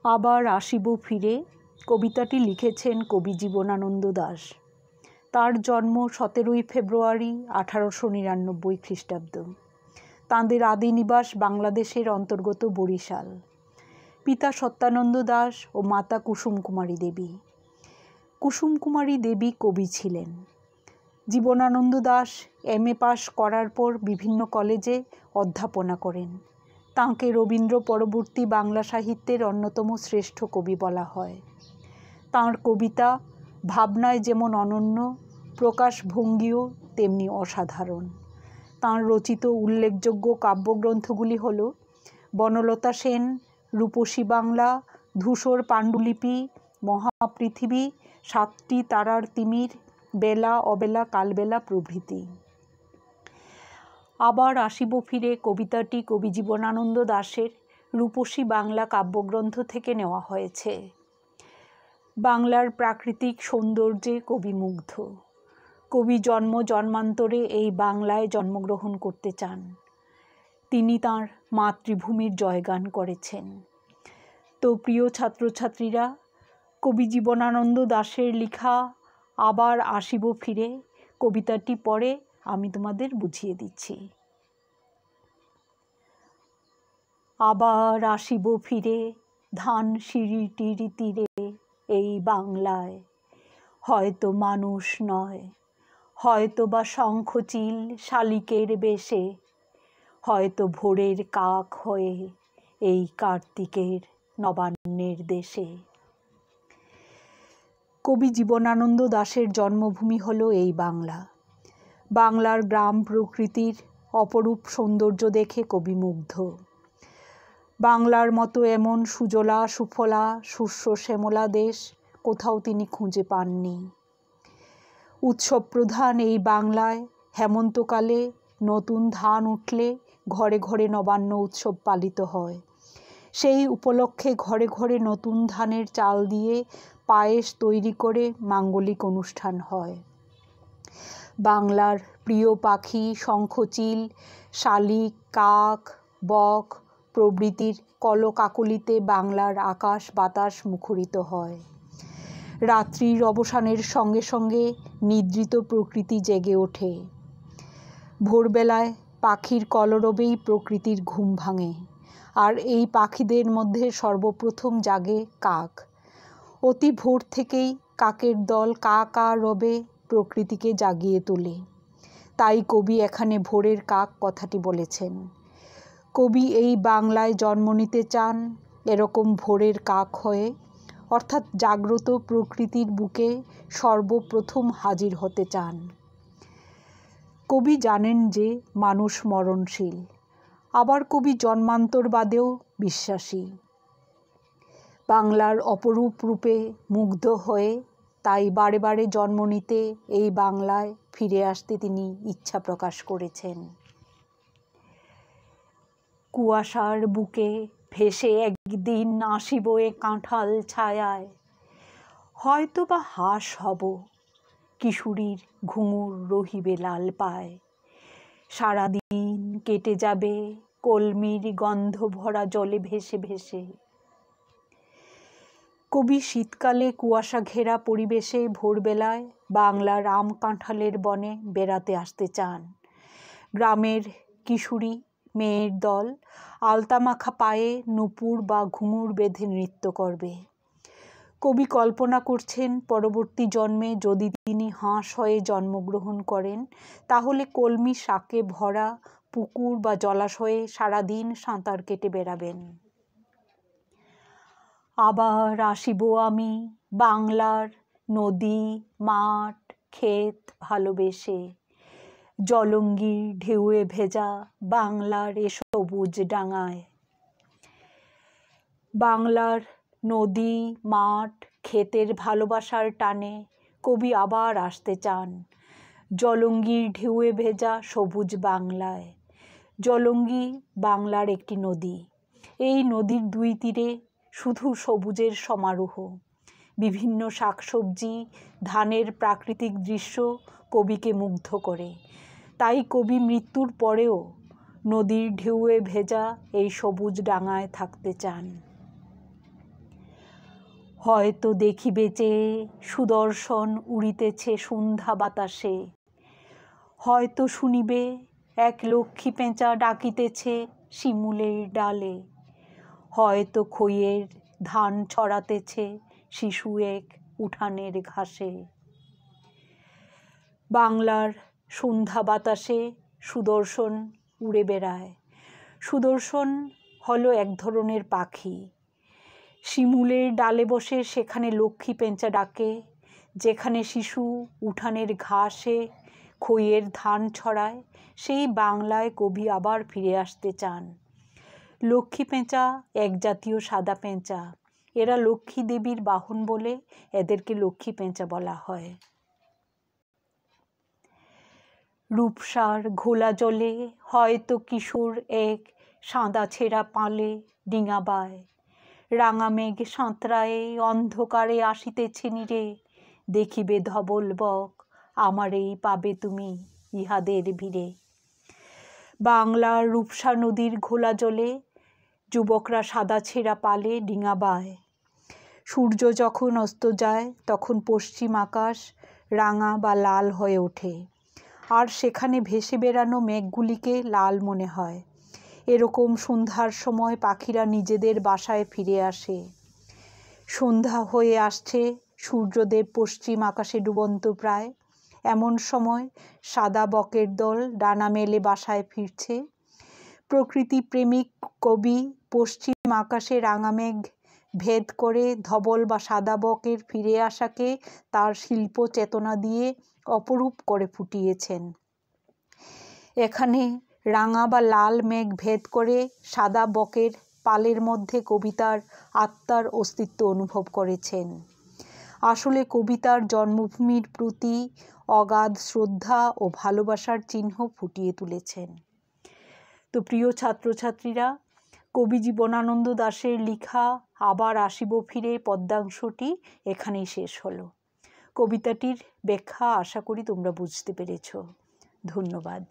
আবার আসিব ফিরে কবিতাটি লিখেছেন কবি জীবনানন্দ দাশ। তার জন্ম 17ই ফেব্রুয়ারি 1899 খ্রিস্টাব্দ। তাঁদের আদি নিবাস বাংলাদেশের অন্তর্গত বরিশাল। পিতা সত্যানন্দ দাশ ও মাতা কুসুম কুমারী দেবী। কুসুম কুমারী দেবী কবি ছিলেন। জীবনানন্দ দাশ MA পাশ করার পর বিভিন্ন কলেজে অধ্যাপনা করেন। তাঁকে রবীন্দ্র পরবর্তী বাংলা সাহিত্যের অন্যতম শ্রেষ্ঠ কবি বলা হয়। তাঁর কবিতা ভাবনায় যেমন অনন্য, প্রকাশভঙ্গিও তেমনি অসাধারণ। তাঁর রচিত উল্লেখযোগ্য কাব্যগ্রন্থগুলি হল বনলতা সেন, রূপসী বাংলা, ধূসর পাণ্ডুলিপি, মহাপৃথিবী, 7টি তারার তিমির, বেলা অবেলা কালবেলা প্রভৃতি। আবার আসিব ফিরে কবিতাটি কবি জীবনানন্দ দাশের রূপসী বাংলা কাব্যগ্রন্থ থেকে নেওয়া হয়েছে। বাংলার প্রাকৃতিক সৌন্দর্যে কবি মুগ্ধ। কবি জন্মান্তরে এই বাংলায় জন্মগ্রহণ করতে চান। তিনি তাঁর মাতৃভূমির জয়গান করেছেন। তো প্রিয় ছাত্রছাত্রীরা, কবি জীবনানন্দ দাশের লেখা আবার আসিব ফিরে কবিতাটি পড়ে আমি তোমাদের বুঝিয়ে দিচ্ছি। আবার আসিব ফিরে ধানসিঁড়িটির তীরে এই বাংলায়, হয়তো মানুষ নয়, হয়তো বা শঙ্খচিল শালিকের বেশে, হয়তো ভোরের কাক হয়ে এই কার্তিকের নবান্নের দেশে। কবি জীবনানন্দ দাশের জন্মভূমি হলো এই বাংলা। বাংলার গ্রাম প্রকৃতির অপরূপ সৌন্দর্য দেখে কবি মুগ্ধ। বাংলার মতো এমন সুজলা সুফলা শস্য শ্যামলা দেশ কোথাও তিনি খুঁজে পাননি। উৎসব প্রধান এই বাংলায় হেমন্তকালে নতুন ধান উঠলে ঘরে ঘরে নবান্ন উৎসব পালিত হয়। সেই উপলক্ষে ঘরে ঘরে নতুন ধানের চাল দিয়ে পায়েস তৈরি করে মাঙ্গলিক অনুষ্ঠান হয়। বাংলার প্রিয় পাখি শঙ্খচিল, শালিক, কাক, বক প্রভৃতির কলকাকলিতে বাংলার আকাশ বাতাস মুখরিত হয়। রাত্রির অবসানের সঙ্গে সঙ্গে নিদ্রিত প্রকৃতি জেগে ওঠে। ভোরবেলায় পাখির কলরবেই প্রকৃতির ঘুম ভাঙে। আর এই পাখিদের মধ্যে সর্বপ্রথম জাগে কাক। অতি ভোর থেকেই কাকের দল কা কা রবে প্রকৃতিকে জাগিয়ে তোলে। তাই কবি এখানে ভোরের কাক কথাটি বলেছেন। কবি এই বাংলায় জন্ম নিতে চান এরকম ভোরের কাক হয়ে, অর্থাৎ জাগ্রত প্রকৃতির বুকে সর্বপ্রথম হাজির হতে চান। কবি জানেন যে মানুষ মরণশীল। আবার কবি জন্মান্তরবাদেও বিশ্বাসী। বাংলার অপরূপ রূপে মুগ্ধ হয়ে তাই বারে বারে জন্ম নিতে এই বাংলায় ফিরে আসতে তিনি ইচ্ছা প্রকাশ করেছেন। কুয়াশার বুকে ভেসে একদিন আসিব এ কাঁঠাল ছায়ায়, হয়তো বা হাঁস হব, কিশোরীর ঘুঙুর রহিবে লাল পায়। সারাদিন কেটে যাবে কলমির গন্ধ ভরা জলে ভেসে ভেসে। কবি শীতকালে কুয়াশা ঘেরা পরিবেশে ভোরবেলায় বাংলার আম কাঁঠালের বনে বেড়াতে আসতে চান। গ্রামের কিশোরী মেয়ের দল আলতামাখা পায়ে নূপুর বা ঘুঙুর বেঁধে নৃত্য করবে। কবি কল্পনা করছেন পরবর্তী জন্মে যদি তিনি হাঁস হয়ে জন্মগ্রহণ করেন তাহলে কলমি শাকে ভরা পুকুর বা জলাশয়ে সারাদিন সাঁতার কেটে বেড়াবেন। আবার আসিব আমি বাংলার নদী মাঠ ক্ষেত ভালোবেসে, জলঙ্গির ঢেউয়ে ভেজা বাংলার এ সবুজ ডাঙায়। বাংলার নদী মাঠ ক্ষেতের ভালোবাসার টানে কবি আবার আসতে চান জলঙ্গির ঢেউয়ে ভেজা সবুজ বাংলায়। জলঙ্গি বাংলার একটি নদী। এই নদীর দুই তীরে শুধু সবুজের সমারোহ। বিভিন্ন শাকসবজি ধানের প্রাকৃতিক দৃশ্য কবিকে মুগ্ধ করে। তাই কবি মৃত্যুর পরেও নদীর ঢেউয়ে ভেজা এই সবুজ ডাঙায় থাকতে চান। হয়তো দেখিবে চেয়ে সুদর্শন উড়িতেছে সন্ধ্যা বাতাসে, হয়তো শুনিবে এক লক্ষ্মী পেঁচা ডাকিতেছে শিমুলের ডালে, হয়তো খইয়ের ধান ছড়াতেছে শিশু এক উঠানের ঘাসে। বাংলার সন্ধ্যা বাতাসে সুদর্শন উড়ে বেড়ায়। সুদর্শন হলো এক ধরনের পাখি। শিমুলের ডালে বসে সেখানে লক্ষ্মী পেঁচা ডাকে, যেখানে শিশু উঠানের ঘাসে খইয়ের ধান ছড়ায়, সেই বাংলায় কবি আবার ফিরে আসতে চান। লক্ষ্মী পেঁচা এক জাতীয় সাদা পেঁচা। এরা লক্ষ্মী দেবীর বাহন বলে এদেরকে লক্ষ্মী পেঁচা বলা হয়। রূপসার ঘোলা জলে হয়তো কিশোর এক সাদা ছেঁড়া পালে ডিঙাবায়, রাঙা মেঘ সাঁতরায়ে অন্ধকারে আসিতেছে নীরে, দেখিবে ধবল বক আমারেই পাবে তুমি ইহাদের ভিড়ে। বাংলার রূপসা নদীর ঘোলা জলে যুবকরা সাদা ছেঁড়া পালে ডিঙাবায়। সূর্য যখন অস্ত যায় তখন পশ্চিম আকাশ রাঙা বা লাল হয়ে ওঠে, আর সেখানে ভেসে বেড়ানো মেঘগুলিকে লাল মনে হয়। এরকম সন্ধ্যার সময় পাখিরা নিজেদের বাসায় ফিরে আসে। সন্ধ্যা হয়ে আসছে, সূর্যদেব পশ্চিম আকাশে ডুবন্ত প্রায়। এমন সময় সাদা বকের দল ডানা মেলে বাসায় ফিরছে। প্রকৃতি প্রেমিক কবি পশ্চিম আকাশে রাঙা মেঘ ভেদ করে ধবল বা সাদা বকের ফিরে আসাকে তার শিল্প চেতনা দিয়ে অপরূপ করে ফুটিয়েছেন। এখানে রাঙা বা লাল মেঘ ভেদ করে সাদা বকের পালের মধ্যে কবিতার আত্মার অস্তিত্ব অনুভব করেছেন। আসলে কবিতার জন্মভূমির প্রতি অগাধ শ্রদ্ধা ও ভালোবাসার চিহ্ন ফুটিয়ে তুলেছেন। তো প্রিয় ছাত্রছাত্রীরা, কবি জীবনানন্দ দাশের লিখা আবার আসিব ফিরে পদ্যাংশটি এখানেই শেষ হলো। কবিতাটির ব্যাখ্যা আশা করি তোমরা বুঝতে পেরেছ। ধন্যবাদ।